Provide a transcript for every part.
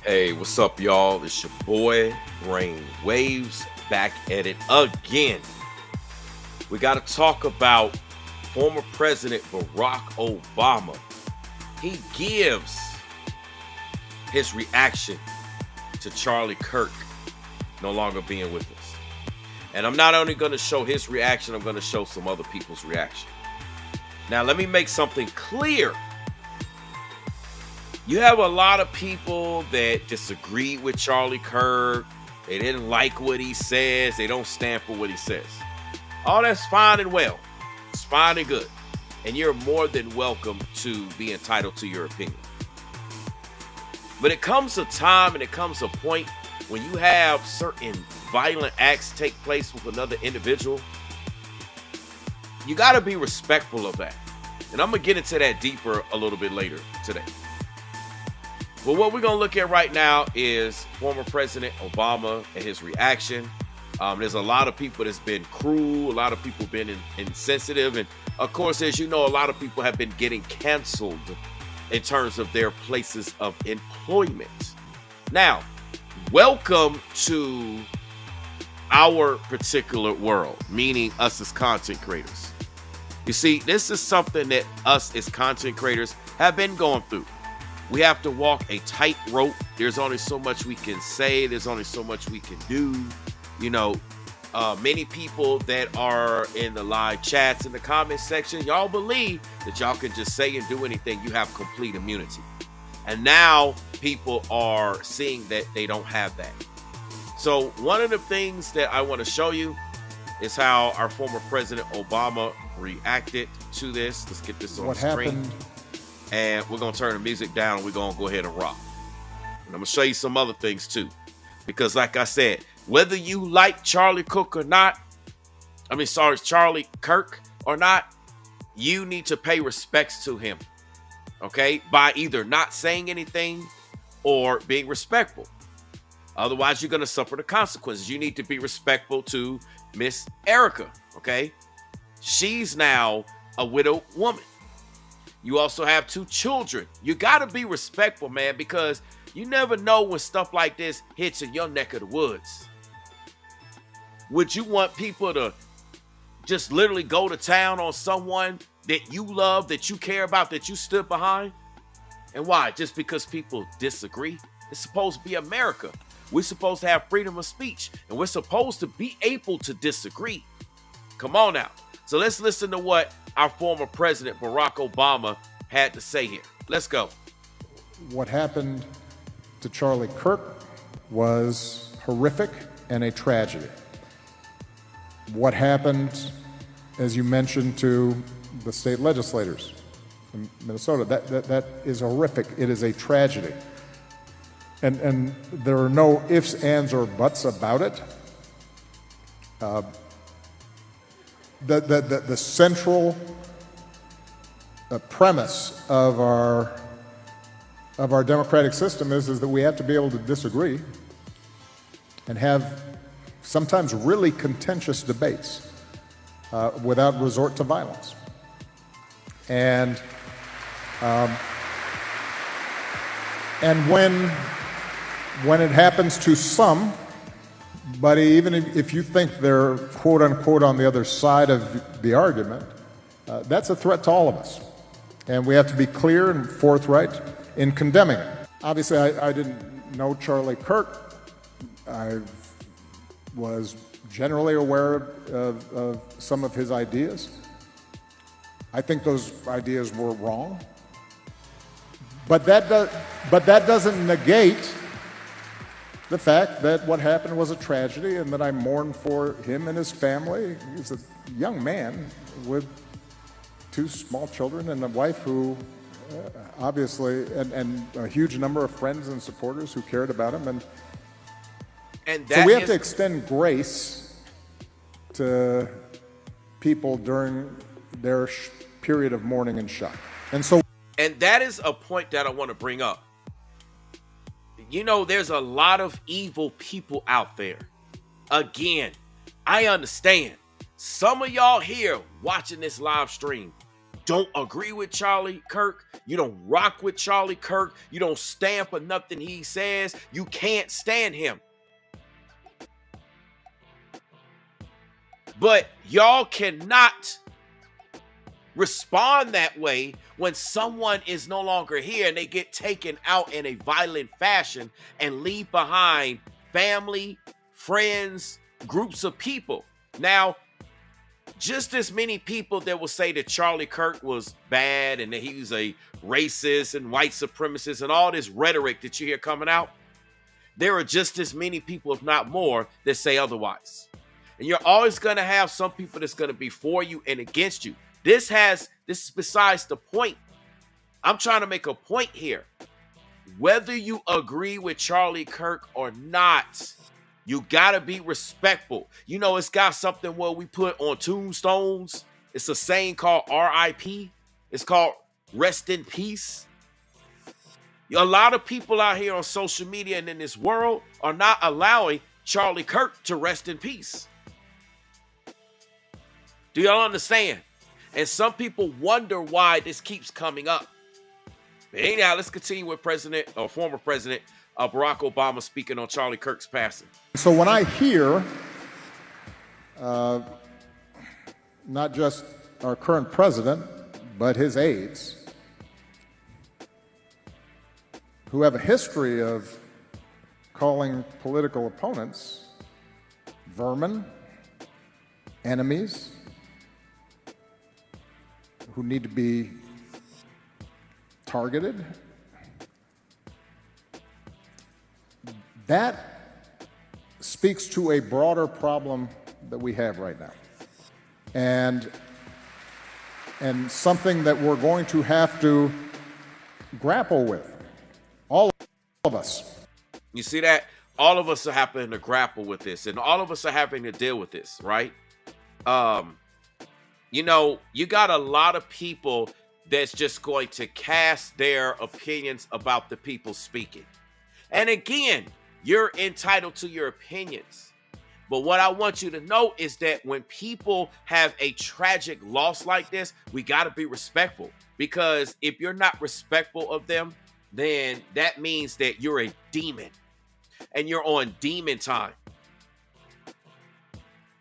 Hey, what's up, y'all? It's your boy, Brain Waves, back at it again. We got to talk about former President Barack Obama. He gives his reaction to Charlie Kirk no longer being with us. And I'm not only going to show his reaction, I'm going to show some other people's reaction. Now, let me make something clear. You have a lot of people that disagree with Charlie Kirk. They didn't like what he says. They don't stand for what he says. All that's fine and well. It's fine and good. And you're more than welcome to be entitled to your opinion. But it comes a time and it comes a point when you have certain violent acts take place with another individual. You got to be respectful of that. And I'm going to get into that deeper a little bit later today. But what we're going to look at right now is former President Obama and his reaction. There's a lot of people that's been cruel. A lot of people been insensitive. And of course, as you know, a lot of people have been getting canceled in terms of their places of employment. Now, welcome to our particular world, meaning us as content creators. You see, this is something that us as content creators have been going through. We have to walk a tightrope. There's only so much we can say. There's only so much we can do. You know, many people that are in the live chats in the comment section, y'all believe that y'all can just say and do anything. You have complete immunity. And now people are seeing that they don't have that. So one of the things that I want to show you is how our former President Obama reacted to this. Let's get this on the screen. Happened? And we're going to turn the music down and we're going to go ahead and rock. And I'm going to show you some other things too. Because like I said, whether you like Charlie Kirk or not, Charlie Kirk or not, you need to pay respects to him. Okay? By either not saying anything or being respectful. Otherwise, you're going to suffer the consequences. You need to be respectful to Miss Erica. Okay? She's now a widowed woman. You also have 2 children. You got to be respectful, man, because you never know when stuff like this hits in your neck of the woods. Would you want people to just literally go to town on someone that you love, that you care about, that you stood behind? And why? Just because people disagree? It's supposed to be America. We're supposed to have freedom of speech, and we're supposed to be able to disagree. Come on now. So let's listen to what our former President Barack Obama had to say here. Let's go. What happened to Charlie Kirk was horrific and a tragedy. What happened, as you mentioned, to the state legislators in Minnesota, that is horrific. It is a tragedy. And there are no ifs, ands, or buts about it. The central premise of our democratic system is that we have to be able to disagree and have sometimes really contentious debates without resort to violence. And when it happens to some, but even if you think they're quote unquote on the other side of the argument, that's a threat to all of us. And we have to be clear and forthright in condemning it. Obviously, I didn't know Charlie Kirk. I was generally aware of some of his ideas. I think those ideas were wrong. But that doesn't negate the fact that what happened was a tragedy and that I mourn for him and his family. He's a young man with 2 small children and a wife who obviously, and a huge number of friends and supporters who cared about him. And so we have to extend grace to people during their period of mourning and shock. And that is a point that I want to bring up. You know, there's a lot of evil people out there. Again, I understand. Some of y'all here watching this live stream don't agree with Charlie Kirk, you don't rock with Charlie Kirk, you don't stand for nothing he says, you can't stand him. But y'all cannot respond that way when someone is no longer here and they get taken out in a violent fashion and leave behind family, friends, groups of people. Now, just as many people that will say that Charlie Kirk was bad and that he was a racist and white supremacist and all this rhetoric that you hear coming out, there are just as many people, if not more, that say otherwise. And you're always going to have some people that's going to be for you and against you. This is besides the point. I'm trying to make a point here. Whether you agree with Charlie Kirk or not, you got to be respectful. You know, it's got something where we put on tombstones. It's a saying called RIP. It's called rest in peace. A lot of people out here on social media and in this world are not allowing Charlie Kirk to rest in peace. Do y'all understand? And some people wonder why this keeps coming up. But anyhow, let's continue with former President Barack Obama speaking on Charlie Kirk's passing. So when I hear not just our current president, but his aides, who have a history of calling political opponents vermin, enemies, who need to be targeted, that speaks to a broader problem that we have right now. And something that we're going to have to grapple with, all of us. You see that? All of us are having to grapple with this, and all of us are having to deal with this, right? You know, you got a lot of people that's just going to cast their opinions about the people speaking. And again, you're entitled to your opinions. But what I want you to know is that when people have a tragic loss like this, we got to be respectful. Because if you're not respectful of them, then that means that you're a demon. And you're on demon time.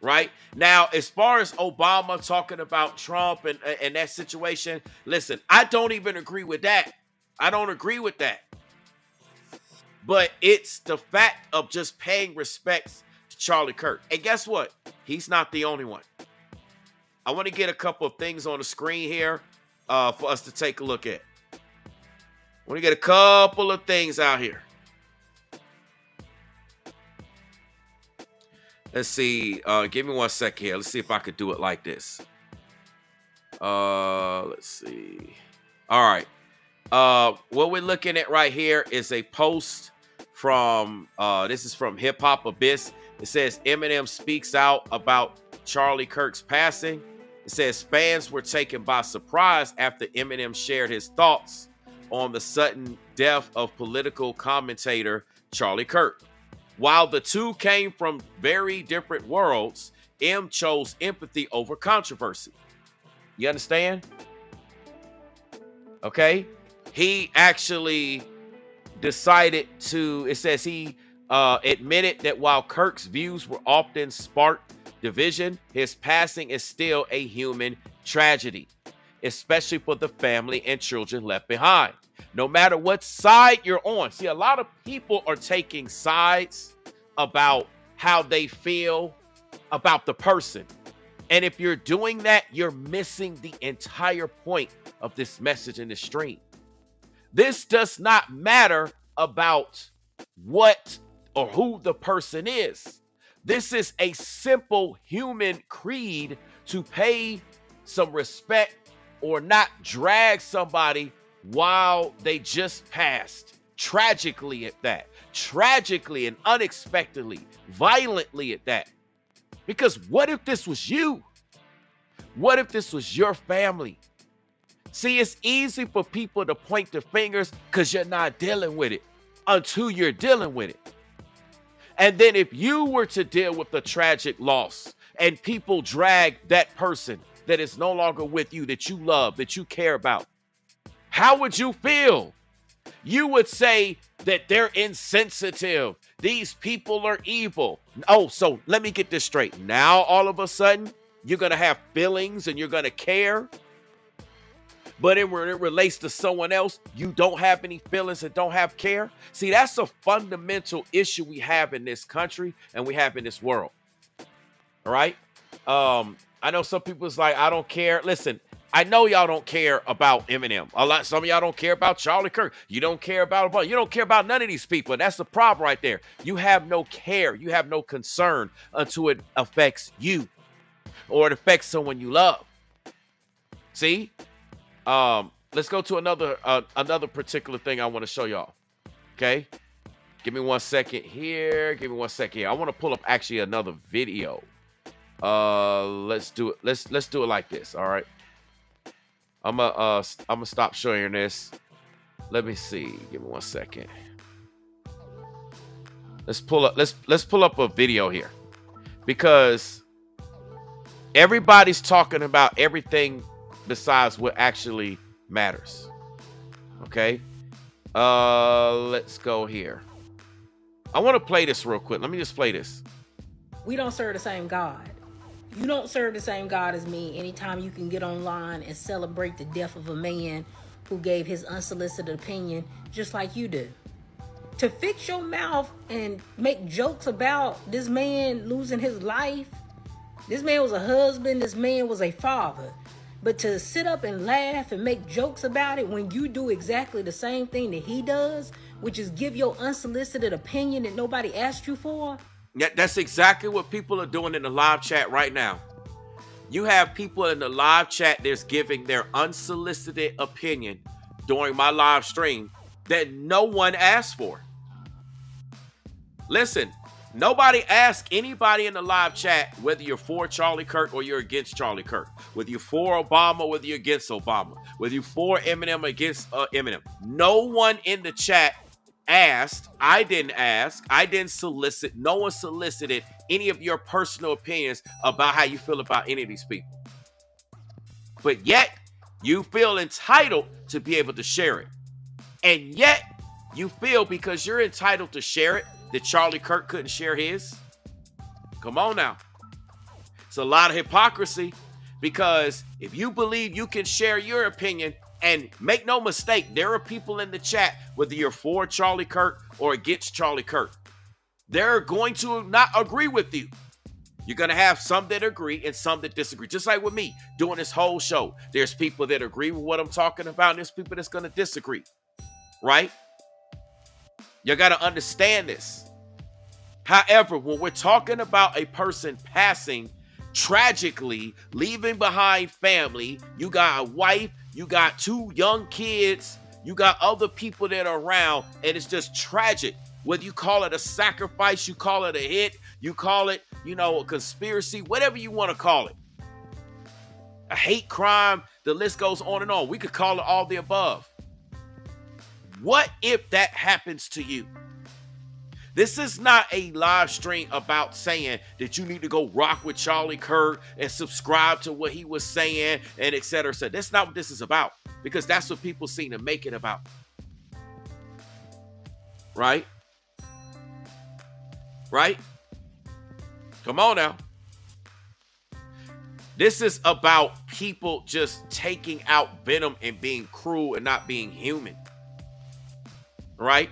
Right? Now, as far as Obama talking about Trump and that situation, listen, I don't even agree with that. I don't agree with that. But it's the fact of just paying respects to Charlie Kirk. And guess what? He's not the only one. I want to get a couple of things on the screen here for us to take a look at. I want to get a couple of things out here. Let's see. Give me 1 second here. Let's see if I could do it like this. Let's see. All right. What we're looking at right here is a post from, this is from Hip Hop Abyss. It says Eminem speaks out about Charlie Kirk's passing. It says fans were taken by surprise after Eminem shared his thoughts on the sudden death of political commentator Charlie Kirk. While the two came from very different worlds, M chose empathy over controversy. You understand? Okay. He actually decided to, it says he admitted that while Kirk's views were often sparked division, his passing is still a human tragedy, especially for the family and children left behind. No matter what side you're on. See, a lot of people are taking sides about how they feel about the person. And if you're doing that, you're missing the entire point of this message in the stream. This does not matter about what or who the person is. This is a simple human creed to pay some respect or not drag somebody while they just passed. Tragically at that. Tragically and unexpectedly. Violently at that. Because what if this was you? What if this was your family? See, it's easy for people to point the fingers because you're not dealing with it until you're dealing with it. And then if you were to deal with a tragic loss and people drag that person that is no longer with you, that you love, that you care about, how would you feel? You would say that they're insensitive. These people are evil. Oh, so let me get this straight. Now, all of a sudden, you're going to have feelings and you're going to care. But when it relates to someone else, you don't have any feelings and don't have care. See, that's a fundamental issue we have in this country and we have in this world. All right. I know some people's like, I don't care. Listen, I know y'all don't care about Eminem. Some of y'all don't care about Charlie Kirk. You don't care about you don't care about none of these people. And that's the problem right there. You have no care. You have no concern until it affects you or it affects someone you love. See? Let's go to another particular thing I want to show y'all. Okay? Give me 1 second here. Give me 1 second here. I want to pull up actually another video. Let's do it. Let's do it like this. All right. I'm gonna stop showing this. Let me see. Give me 1 second. Let's pull up a video here because everybody's talking about everything besides what actually matters. Okay. Let's go here. I want to play this real quick. Let me just play this. We don't serve the same God. You don't serve the same God as me. Anytime you can get online and celebrate the death of a man who gave his unsolicited opinion just like you do. To fix your mouth and make jokes about this man losing his life. This man was a husband. This man was a father. But to sit up and laugh and make jokes about it when you do exactly the same thing that he does, which is give your unsolicited opinion that nobody asked you for. Yeah, that's exactly what people are doing in the live chat right now. You have people in the live chat that's giving their unsolicited opinion during my live stream that no one asked for. Listen, nobody asked anybody in the live chat whether you're for Charlie Kirk or you're against Charlie Kirk, whether you're for Obama, whether you're against Obama, whether you're for Eminem or against Eminem. No one in the chat asked. I didn't ask. I didn't solicit. No one solicited any of your personal opinions about how you feel about any of these people. But yet, you feel entitled to be able to share it. And yet, you feel because you're entitled to share it that Charlie Kirk couldn't share his. Come on now. It's a lot of hypocrisy because if you believe you can share your opinion, and make no mistake, there are people in the chat, whether you're for Charlie Kirk or against Charlie Kirk, they're going to not agree with you. You're going to have some that agree and some that disagree. Just like with me doing this whole show. There's people that agree with what I'm talking about, and there's people that's going to disagree. Right? You got to understand this. However, when we're talking about a person passing tragically, leaving behind family, you got a wife, you got 2 young kids, you got other people that are around, and it's just tragic. Whether you call it a sacrifice, you call it a hit, you call it, a conspiracy, whatever you want to call it. A hate crime, the list goes on and on. We could call it all the above. What if that happens to you? This is not a live stream about saying that you need to go rock with Charlie Kirk and subscribe to what he was saying and et cetera. So that's not what this is about, because that's what people seem to make it about. Right? Right? Come on now. This is about people just taking out venom and being cruel and not being human. Right?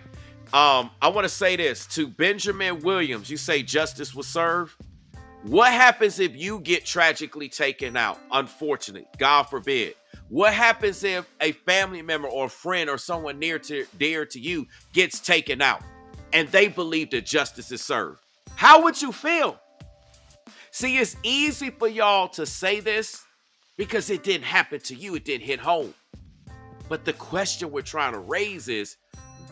I want to say this to Benjamin Williams. You say justice was served. What happens if you get tragically taken out? Unfortunately, God forbid. What happens if a family member or a friend or someone dear to you gets taken out and they believe that justice is served? How would you feel? See, it's easy for y'all to say this because it didn't happen to you. It didn't hit home. But the question we're trying to raise is,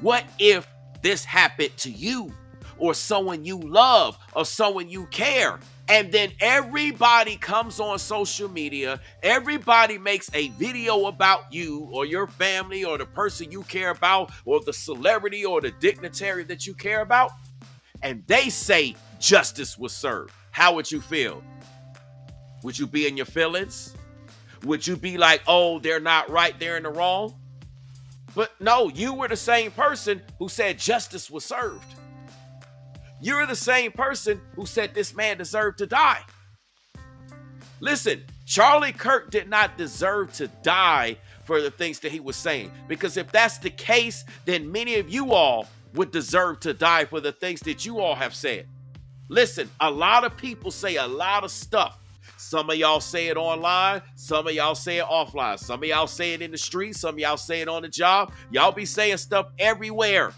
what if this happened to you or someone you love or someone you care? And then everybody comes on social media. Everybody makes a video about you or your family or the person you care about or the celebrity or the dignitary that you care about. And they say justice was served. How would you feel? Would you be in your feelings? would you be like, oh, they're not right, they're in the wrong? But no, you were the same person who said justice was served. You're the same person who said this man deserved to die. Listen, Charlie Kirk did not deserve to die for the things that he was saying. Because if that's the case, then many of you all would deserve to die for the things that you all have said. Listen, a lot of people say a lot of stuff. Some of y'all say it online. Some of y'all say it offline. Some of y'all say it in the street. Some of y'all say it on the job. Y'all be saying stuff everywhere.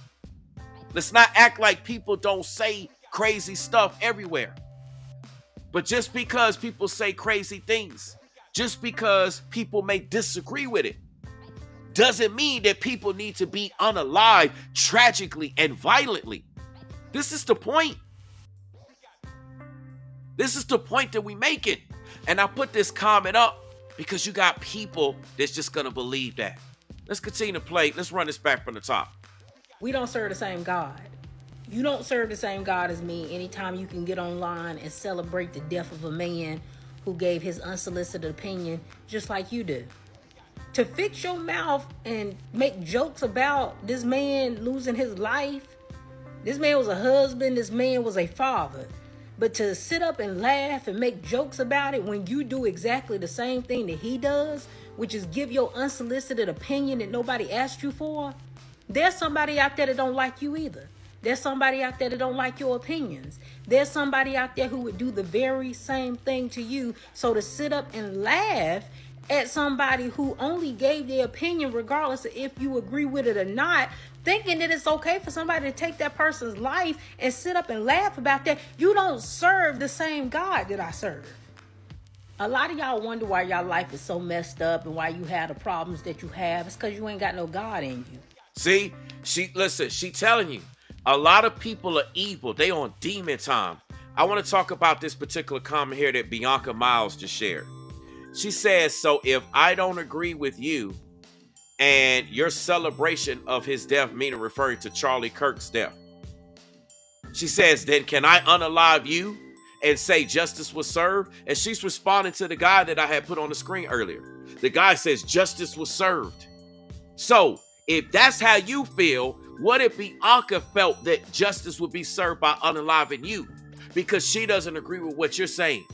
Let's not act like people don't say crazy stuff everywhere. But just because people say crazy things, just because people may disagree with it, doesn't mean that people need to be unalived tragically and violently. This is the point. This is the point that we make it. And I put this comment up because you got people that's just going to believe that. Let's continue to play. Let's run this back from the top. We don't serve the same God. You don't serve the same God as me anytime you can get online and celebrate the death of a man who gave his unsolicited opinion just like you do. To fix your mouth and make jokes about this man losing his life. This man was a husband. This man was a father. But to sit up and laugh and make jokes about it when you do exactly the same thing that he does, which is give your unsolicited opinion that nobody asked you for, there's somebody out there that don't like you either. There's somebody out there that don't like your opinions. There's somebody out there who would do the very same thing to you. So to sit up and laugh at somebody who only gave their opinion, regardless of if you agree with it or not, thinking that it's okay for somebody to take that person's life and sit up and laugh about that, you don't serve the same God that I serve. A lot of y'all wonder why y'all life is so messed up and why you have the problems that you have. It's because you ain't got no God in you. See, she telling you, a lot of people are evil. They on demon time. I want to talk about this particular comment here that Bianca Miles just shared. She says, so if I don't agree with you and your celebration of his death, meaning referring to Charlie Kirk's death, she says, then can I unalive you and say justice was served? And she's responding to the guy that I had put on the screen earlier. The guy says justice was served. So if that's how you feel, what if Bianca felt that justice would be served by unaliving you because she doesn't agree with what you're saying?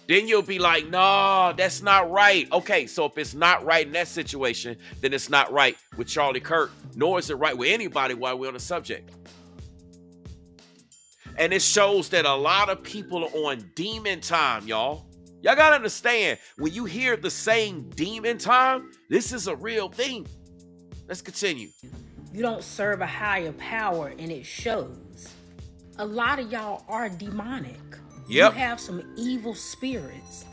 Then you'll be like, no, that's not right. Okay, so if it's not right in that situation, then it's not right with Charlie Kirk, nor is it right with anybody while we're on the subject. And it shows that a lot of people are on demon time, y'all. Y'all got to understand, when you hear the saying demon time, this is a real thing. Let's continue. You don't serve a higher power, and it shows. A lot of y'all are demonic. Yep. You have some evil spirits.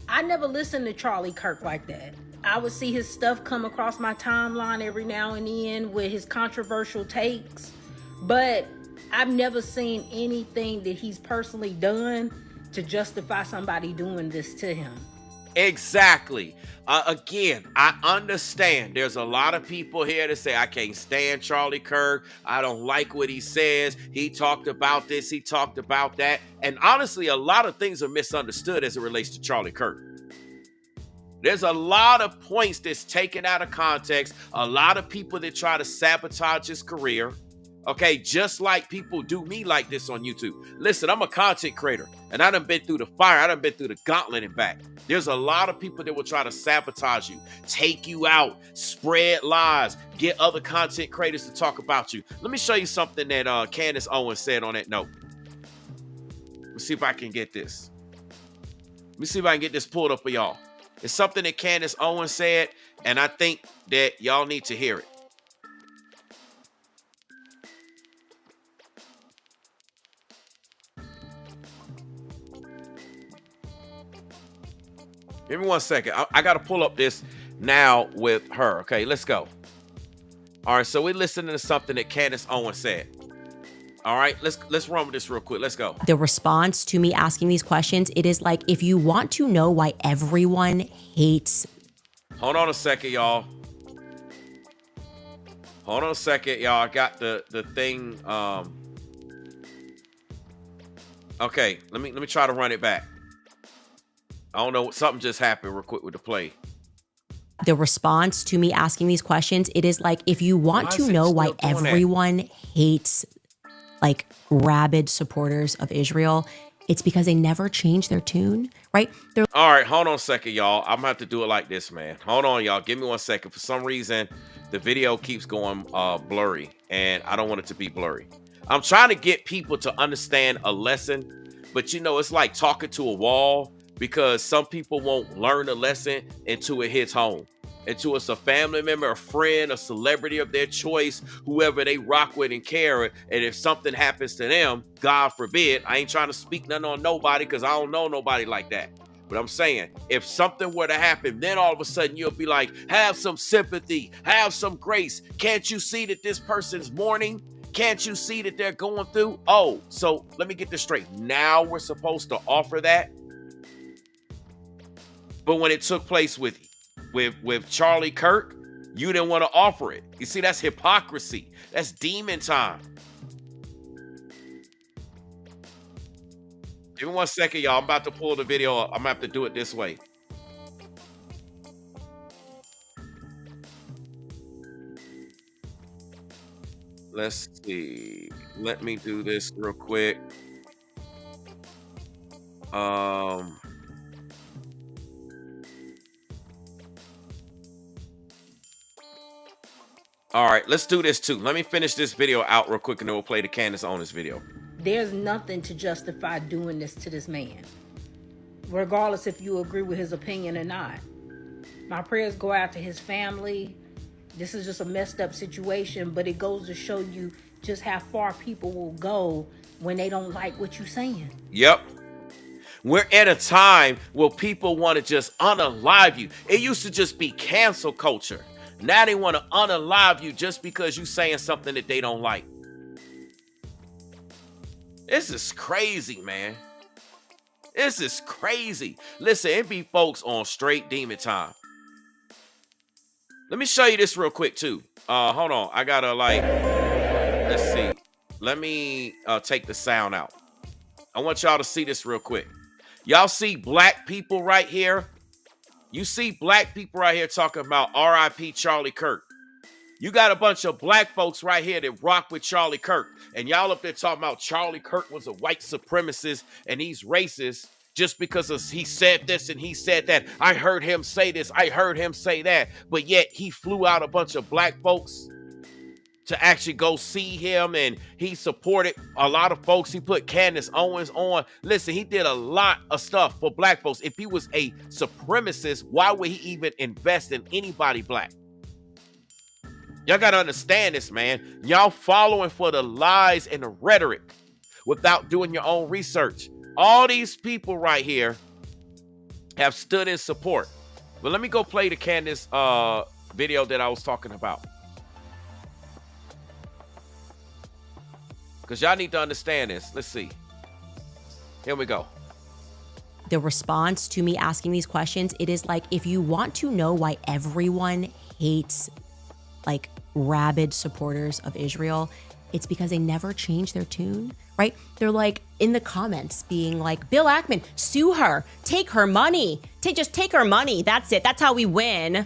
I never listened to Charlie Kirk like that. I would see his stuff come across my timeline every now and then with his controversial takes, but I've never seen anything that he's personally done to justify somebody doing this to him. Exactly. Again, I understand there's a lot of people here that say, I can't stand Charlie Kirk. I don't like what he says. He talked about this. He talked about that. And honestly, a lot of things are misunderstood as it relates to Charlie Kirk. There's a lot of points that's taken out of context. A lot of people that try to sabotage his career. Okay, just like people do me like this on YouTube. Listen, I'm a content creator, and I done been through the fire. I done been through the gauntlet and back. There's a lot of people that will try to sabotage you, take you out, spread lies, get other content creators to talk about you. Let me show you something that Candace Owens said on that note. Let's see if I can get this. Let me see if I can get this pulled up for y'all. It's something that Candace Owens said, and I think that y'all need to hear it. Give me 1 second. I got to pull up this now with her. Okay, let's go. All right, so we're listening to something that Candace Owens said. All right, let's run with this real quick. Let's go. The response to me asking these questions, it is like, if you want to know why everyone hates. Hold on a second, y'all. Hold on a second, y'all. I got the thing. Okay, let me try to run it back. I don't know. Something just happened real quick with the play. The response to me asking these questions, it is like, if you want to know why everyone hates like rabid supporters of Israel, it's because they never change their tune, right? All right, hold on a second, y'all. I'm gonna have to do it like this, man. Hold on, y'all. Give me 1 second. For some reason, the video keeps going blurry, and I don't want it to be blurry. I'm trying to get people to understand a lesson, but you know, it's like talking to a wall, because some people won't learn a lesson until it hits home. Until it's a family member, a friend, a celebrity of their choice, whoever they rock with and care. And if something happens to them, God forbid, I ain't trying to speak nothing on nobody because I don't know nobody like that. But I'm saying, if something were to happen, then all of a sudden you'll be like, have some sympathy, have some grace. Can't you see that this person's mourning? Can't you see that they're going through? Oh, so let me get this straight. Now we're supposed to offer that. But when it took place with Charlie Kirk, you didn't want to offer it. You see, that's hypocrisy. That's demon time. Give me 1 second, y'all. I'm about to pull the video up. I'm gonna have to do it this way. Let's see. Let me do this real quick. All right, let's do this too. Let me finish this video out real quick and then we'll play the Candace Owens video. There's nothing to justify doing this to this man, regardless if you agree with his opinion or not. My prayers go out to his family. This is just a messed up situation, but it goes to show you just how far people will go when they don't like what you're saying. Yep. We're at a time where people want to just unalive you. It used to just be cancel culture. Now they want to unalive you just because you're saying something that they don't like. This is crazy, man. This is crazy. Listen, it be folks on straight demon time. Let me show you this real quick too. Hold on. I gotta let's see. Let me take the sound out. I want y'all to see this real quick. Y'all see black people right here? You see black people right here talking about R.I.P. Charlie Kirk. You got a bunch of black folks right here that rock with Charlie Kirk. And y'all up there talking about Charlie Kirk was a white supremacist and he's racist just because he said this and he said that. I heard him say this. I heard him say that. But yet he flew out a bunch of black folks to actually go see him, and he supported a lot of folks. He put Candace Owens on. Listen, he did a lot of stuff for black folks. If he was a supremacist, why would he even invest in anybody black? Y'all got to understand this, man. Y'all following for the lies and the rhetoric without doing your own research. All these people right here have stood in support. But let me go play the Candace video that I was talking about. Because y'all need to understand this. Let's see. Here we go. The response to me asking these questions, it is like, if you want to know why everyone hates like rabid supporters of Israel, it's because they never change their tune, right? They're like in the comments being like, Bill Ackman, sue her, take her money, just take her money. That's it. That's how we win.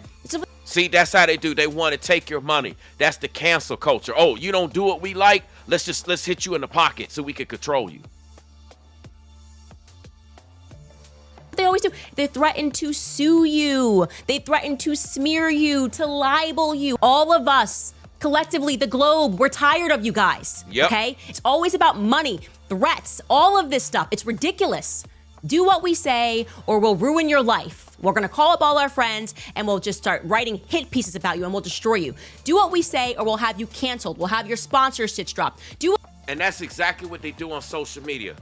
See, that's how they do. They want to take your money. That's the cancel culture. Oh, you don't do what we like? Let's hit you in the pocket so we can control you. They always do. They threaten to sue you. They threaten to smear you, to libel you. All of us, collectively, the globe, we're tired of you guys. Yep. Okay? It's always about money, threats, all of this stuff. It's ridiculous. Do what we say or we'll ruin your life. We're going to call up all our friends and we'll just start writing hit pieces about you and we'll destroy you. Do what we say or we'll have you canceled. We'll have your sponsorships dropped. And that's exactly what they do on social media.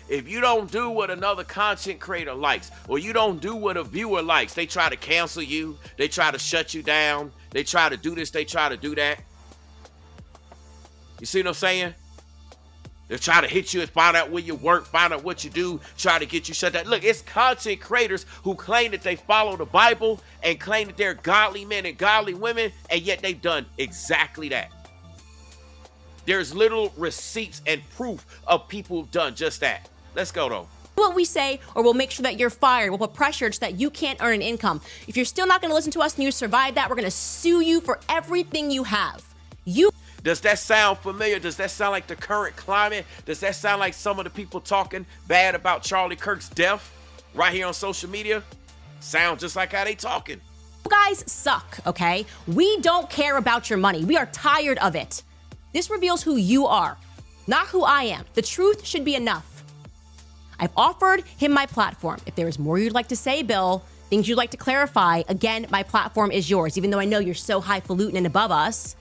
If you don't do what another content creator likes or you don't do what a viewer likes, they try to cancel you. They try to shut you down. They try to do this. They try to do that. You see what I'm saying? They try to hit you and find out where you work, find out what you do, try to get you shut down. Look, it's content creators who claim that they follow the Bible and claim that they're godly men and godly women, and yet they've done exactly that. There's little receipts and proof of people who've done just that. Let's go, though. what we say, or we'll make sure that you're fired. We'll put pressure so that you can't earn an income. If you're still not going to listen to us and you survive that, we're going to sue you for everything you have. Does that sound familiar? Does that sound like the current climate? Does that sound like some of the people talking bad about Charlie Kirk's death right here on social media? Sound just like how they talking. You guys suck, okay? We don't care about your money. We are tired of it. This reveals who you are, not who I am. The truth should be enough. I've offered him my platform. If there is more you'd like to say, Bill, things you'd like to clarify, again, my platform is yours, even though I know you're so highfalutin and above us.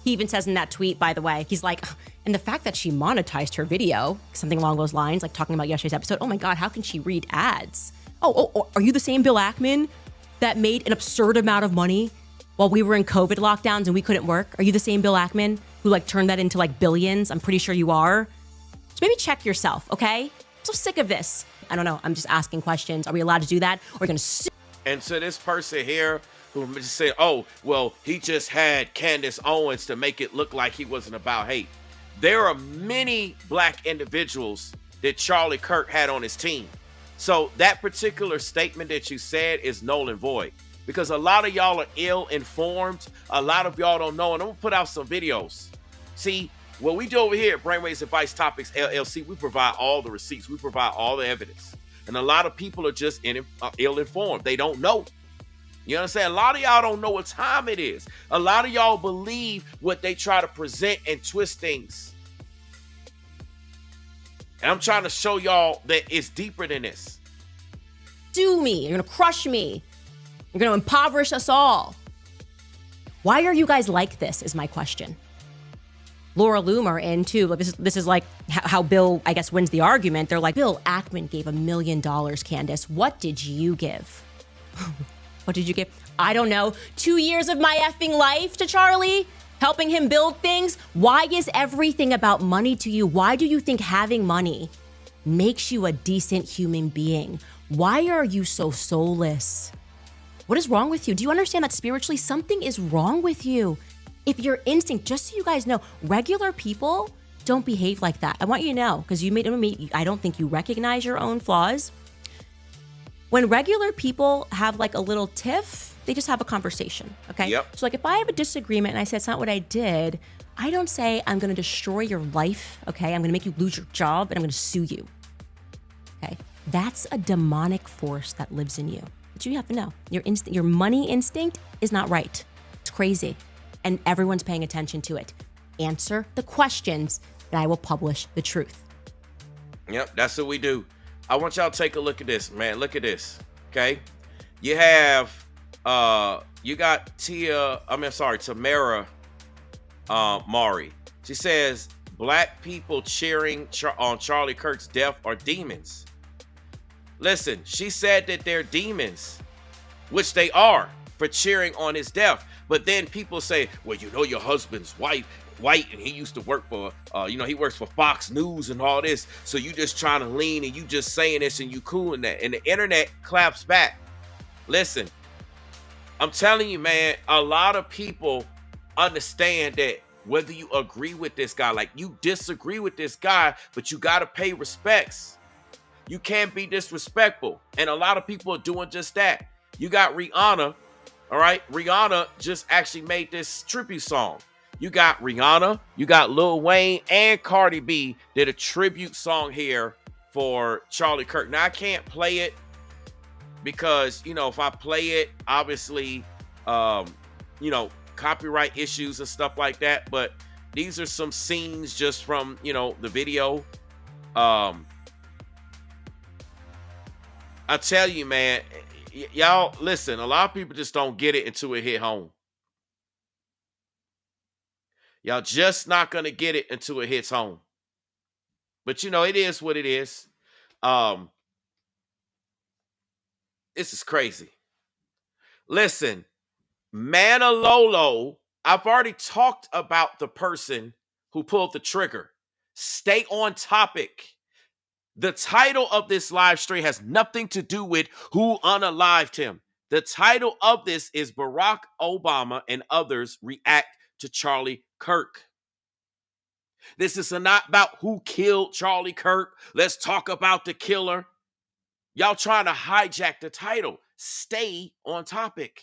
He even says in that tweet, by the way, he's like, and the fact that she monetized her video, something along those lines, like talking about yesterday's episode, oh my God, how can she read ads? Oh, are you the same Bill Ackman that made an absurd amount of money while we were in COVID lockdowns and we couldn't work? Are you the same Bill Ackman who like turned that into like billions? I'm pretty sure you are. So maybe check yourself, okay? I'm so sick of this. I don't know. I'm just asking questions. Are we allowed to do that? We're going to sue. And so this person here who just said, oh, well, he just had Candace Owens to make it look like he wasn't about hate. There are many black individuals that Charlie Kirk had on his team. So that particular statement that you said is null and void because a lot of y'all are ill-informed. A lot of y'all don't know. And I'm going to put out some videos. See, what we do over here at Brainwaves Advice Topics LLC, we provide all the receipts. We provide all the evidence. And a lot of people are just ill-informed. They don't know. You understand? A lot of y'all don't know what time it is. A lot of y'all believe what they try to present and twist things. And I'm trying to show y'all that it's deeper than this. Sue me. You're going to crush me. You're going to impoverish us all. Why are you guys like this is my question. Laura Loomer in too. This is like how Bill, I guess, wins the argument. They're like, Bill Ackman gave $1 million, Candace. What did you give? What did you give? I don't know. 2 years of my effing life to Charlie, helping him build things. Why is everything about money to you? Why do you think having money makes you a decent human being? Why are you so soulless? What is wrong with you? Do you understand that spiritually something is wrong with you? If your instinct, just so you guys know, regular people don't behave like that. I want you to know, because I don't think you recognize your own flaws. When regular people have like a little tiff, they just have a conversation, okay? Yep. So like if I have a disagreement and I say it's not what I did, I don't say I'm going to destroy your life, okay? I'm going to make you lose your job and I'm going to sue you, okay? That's a demonic force that lives in you. But you have to know, your money instinct is not right. It's crazy. And everyone's paying attention to it. Answer the questions and I will publish the truth. Yep, that's what we do. I want y'all to take a look at this, man. Look at this, okay? You have, you got Tamara Mari. She says, black people cheering on Charlie Kirk's death are demons. Listen, she said that they're demons, which they are, for cheering on his death. But then people say, well, you know, your husband's white, and he used to work for, he works for Fox News and all this. So you just trying to lean and you just saying this and you cool in that. And the internet claps back. Listen, I'm telling you, man, a lot of people understand that whether you agree with this guy, like you disagree with this guy, but you got to pay respects. You can't be disrespectful. And a lot of people are doing just that. You got Rihanna. All right. Rihanna just actually made this tribute song. You got Rihanna, you got Lil Wayne and Cardi B did a tribute song here for Charlie Kirk. Now I can't play it because, if I play it, obviously, copyright issues and stuff like that. But these are some scenes just from, the video. I tell you, man, y'all listen, a lot of people just don't get it until it hit home. Y'all just not going to get it until it hits home. But, it is what it is. This is crazy. Listen, Manalolo, I've already talked about the person who pulled the trigger. Stay on topic. The title of this live stream has nothing to do with who unalived him. The title of this is Barack Obama and others react to Charlie Kirk. This is not about who killed Charlie Kirk. Let's talk about the killer. Y'all trying to hijack the title. Stay on topic.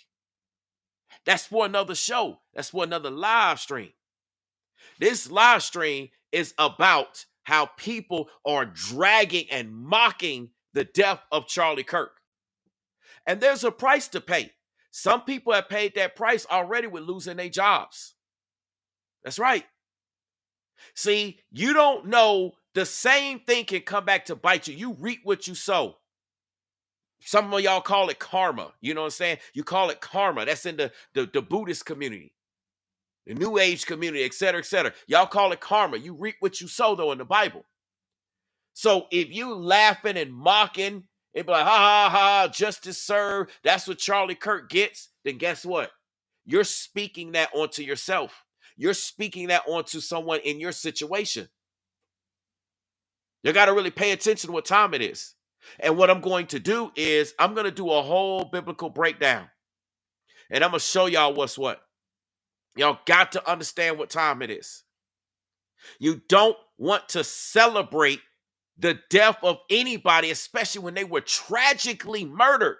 That's for another show. That's for another live stream. This live stream is about how people are dragging and mocking the death of Charlie Kirk. And there's a price to pay. Some people have paid that price already with losing their jobs. That's right. See, you don't know, the same thing can come back to bite you. You reap what you sow. Some of y'all call it karma. You know what I'm saying? You call it karma. That's in the Buddhist community, the New Age community, et cetera, et cetera. Y'all call it karma. You reap what you sow, though, in the Bible. So if you laughing and mocking, it be like, ha, ha, ha, justice served, that's what Charlie Kirk gets, then guess what? You're speaking that onto yourself. You're speaking that onto someone in your situation. You got to really pay attention to what time it is. And what I'm going to do is I'm going to do a whole biblical breakdown. And I'm going to show y'all what's what. Y'all got to understand what time it is. You don't want to celebrate the death of anybody, especially when they were tragically murdered.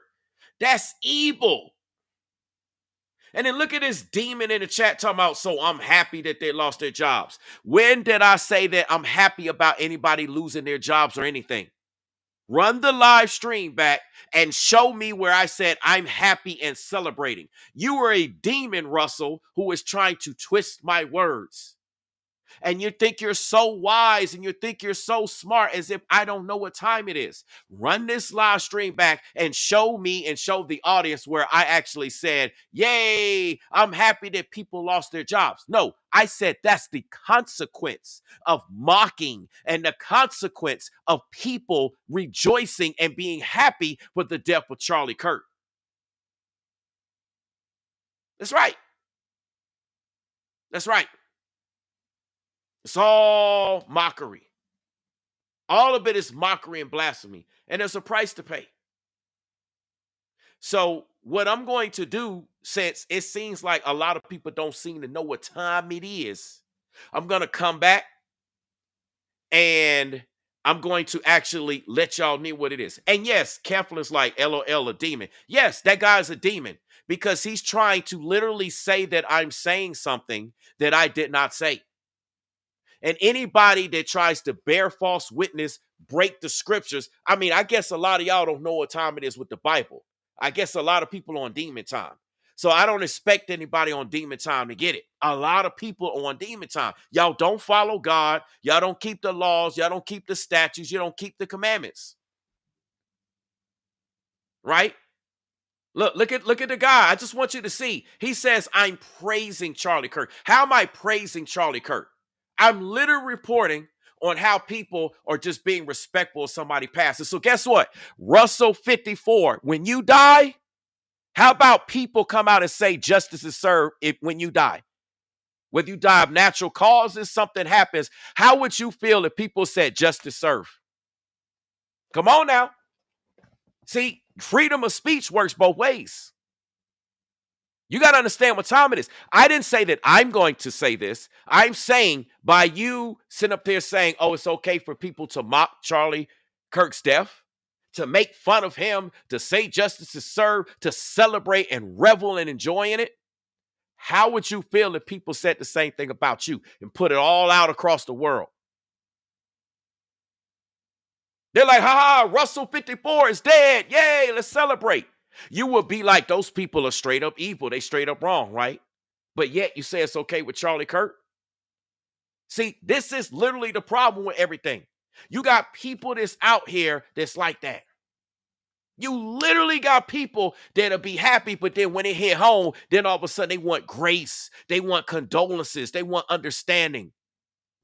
That's evil. And then look at this demon in the chat talking about, so I'm happy that they lost their jobs. When did I say that I'm happy about anybody losing their jobs or anything? Run the live stream back and show me where I said I'm happy and celebrating. You are a demon, Russell, who is trying to twist my words. And you think you're so wise and you think you're so smart, as if I don't know what time it is. Run this live stream back and show me and show the audience where I actually said, yay, I'm happy that people lost their jobs. No, I said that's the consequence of mocking and the consequence of people rejoicing and being happy with the death of Charlie Kirk. That's right. That's right. It's all mockery. All of it is mockery and blasphemy. And there's a price to pay. So what I'm going to do, since it seems like a lot of people don't seem to know what time it is, I'm going to come back and I'm going to actually let y'all know what it is. And yes, Kefler is like, LOL, a demon. Yes, that guy's a demon because he's trying to literally say that I'm saying something that I did not say. And anybody that tries to bear false witness, break the scriptures. I mean, I guess a lot of y'all don't know what time it is with the Bible. I guess a lot of people on demon time. So I don't expect anybody on demon time to get it. A lot of people are on demon time. Y'all don't follow God. Y'all don't keep the laws. Y'all don't keep the statutes. You don't keep the commandments. Right? Look at the guy. I just want you to see. He says, I'm praising Charlie Kirk. How am I praising Charlie Kirk? I'm literally reporting on how people are just being respectful of somebody passes. So guess what? Russell 54, when you die, how about people come out and say justice is served when you die? Whether you die of natural causes, something happens, how would you feel if people said justice served? Come on now. See, freedom of speech works both ways. You got to understand what time it is. I didn't say that I'm going to say this. I'm saying by you sitting up there saying, oh, it's okay for people to mock Charlie Kirk's death, to make fun of him, to say justice is served, to celebrate and revel and enjoy in it. How would you feel if people said the same thing about you and put it all out across the world? They're like, ha, Russell 54 is dead. Yay, let's celebrate. You will be like, those people are straight up evil. They straight up wrong, right? But yet you say it's okay with Charlie Kirk. See, this is literally the problem with everything. You got people that's out here that's like that. You literally got people that'll be happy, but then when they hit home, then all of a sudden they want grace. They want condolences. They want understanding.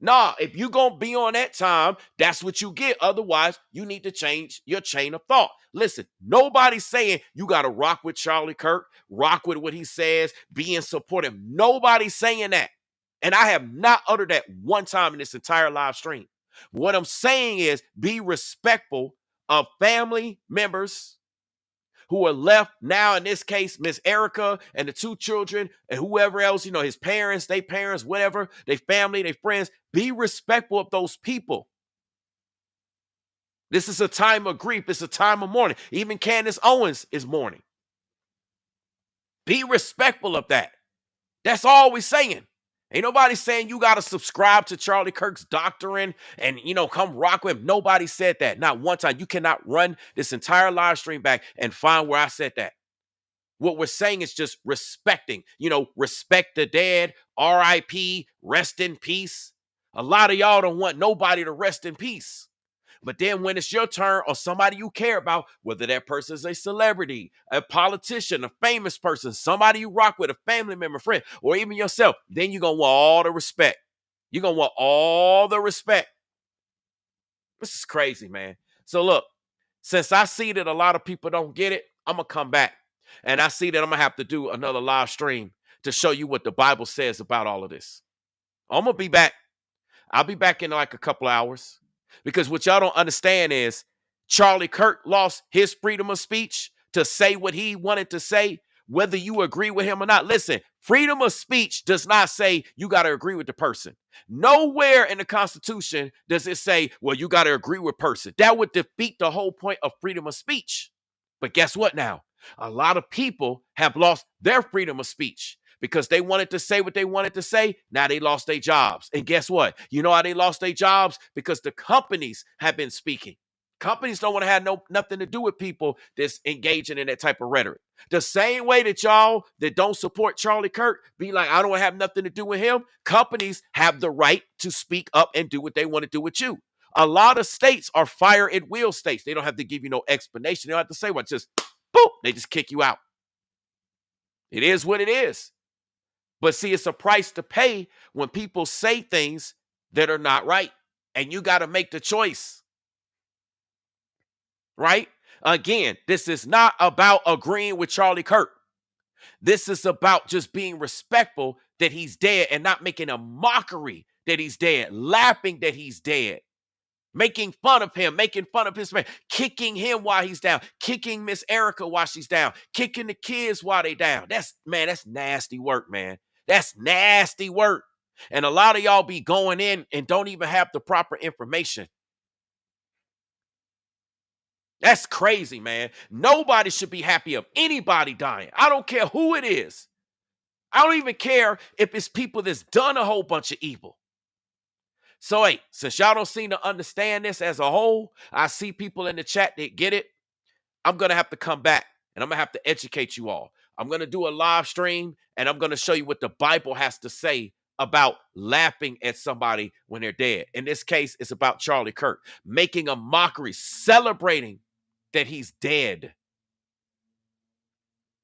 Nah, if you're going to be on that time, that's what you get. Otherwise, you need to change your chain of thought. Listen, nobody's saying you got to rock with Charlie Kirk, rock with what he says, be in support of him. Nobody's saying that. And I have not uttered that one time in this entire live stream. What I'm saying is be respectful of family members who are left now, in this case, Miss Erica and the two children and whoever else, his parents, their parents, whatever, their family, their friends. Be respectful of those people. This is a time of grief. It's a time of mourning. Even Candace Owens is mourning. Be respectful of that. That's all we're saying. Ain't nobody saying you got to subscribe to Charlie Kirk's doctrine and, come rock with him. Nobody said that. Not one time. You cannot run this entire live stream back and find where I said that. What we're saying is just respecting, respect the dead, RIP, rest in peace. A lot of y'all don't want nobody to rest in peace. But then when it's your turn or somebody you care about, whether that person is a celebrity, a politician, a famous person, somebody you rock with, a family member, friend, or even yourself, then you're going to want all the respect. You're going to want all the respect. This is crazy, man. So look, since I see that a lot of people don't get it, I'm going to come back. And I see that I'm going to have to do another live stream to show you what the Bible says about all of this. I'm going to be back. I'll be back in like a couple hours. Because what y'all don't understand is Charlie Kirk lost his freedom of speech to say what he wanted to say, whether you agree with him or not. Listen, freedom of speech does not say you got to agree with the person. Nowhere in the Constitution does it say, well, you got to agree with person. That would defeat the whole point of freedom of speech. But guess what now? A lot of people have lost their freedom of speech. Because they wanted to say what they wanted to say, now they lost their jobs. And guess what? You know how they lost their jobs? Because the companies have been speaking. Companies don't want to have nothing to do with people that's engaging in that type of rhetoric. The same way that y'all that don't support Charlie Kirk be like, I don't have nothing to do with him. Companies have the right to speak up and do what they want to do with you. A lot of states are fire at will states. They don't have to give you no explanation. They don't have to say what, just boop, they just kick you out. It is what it is. But see, it's a price to pay when people say things that are not right. And you got to make the choice. Right? Again, this is not about agreeing with Charlie Kirk. This is about just being respectful that he's dead and not making a mockery that he's dead, laughing that he's dead, making fun of him, making fun of his man, kicking him while he's down, kicking Miss Erica while she's down, kicking the kids while they down. That's nasty work, man. That's nasty work. And a lot of y'all be going in and don't even have the proper information. That's crazy, man. Nobody should be happy of anybody dying. I don't care who it is. I don't even care if it's people that's done a whole bunch of evil. So, hey, since y'all don't seem to understand this as a whole, I see people in the chat that get it. I'm going to have to come back and I'm going to have to educate you all. I'm going to do a live stream and I'm going to show you what the Bible has to say about laughing at somebody when they're dead. In this case, it's about Charlie Kirk, making a mockery, celebrating that he's dead.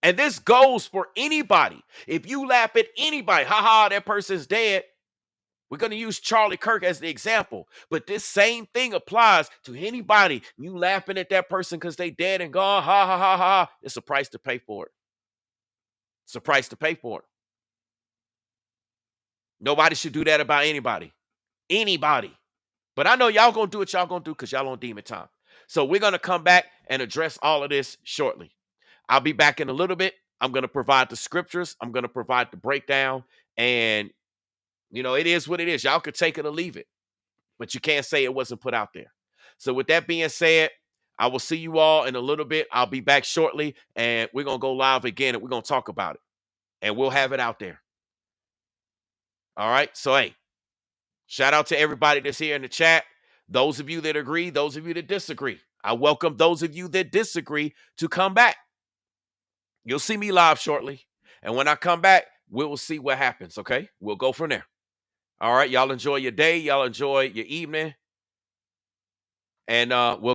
And this goes for anybody. If you laugh at anybody, haha, that person's dead. We're going to use Charlie Kirk as the example. But this same thing applies to anybody. You laughing at that person because they dead and gone, ha, ha, ha, ha. It's a price to pay for it. It's a price to pay for it. Nobody should do that about anybody. Anybody. But I know y'all going to do what y'all going to do because y'all on demon time. So we're going to come back and address all of this shortly. I'll be back in a little bit. I'm going to provide the scriptures. I'm going to provide the breakdown. And, it is what it is. Y'all could take it or leave it. But you can't say it wasn't put out there. So with that being said, I will see you all in a little bit. I'll be back shortly. And we're going to go live again. And we're going to talk about it. And we'll have it out there. All right. So, hey, shout out to everybody that's here in the chat. Those of you that agree, those of you that disagree. I welcome those of you that disagree to come back. You'll see me live shortly. And when I come back, we will see what happens, okay? We'll go from there. All right, y'all enjoy your day. Y'all enjoy your evening. And we'll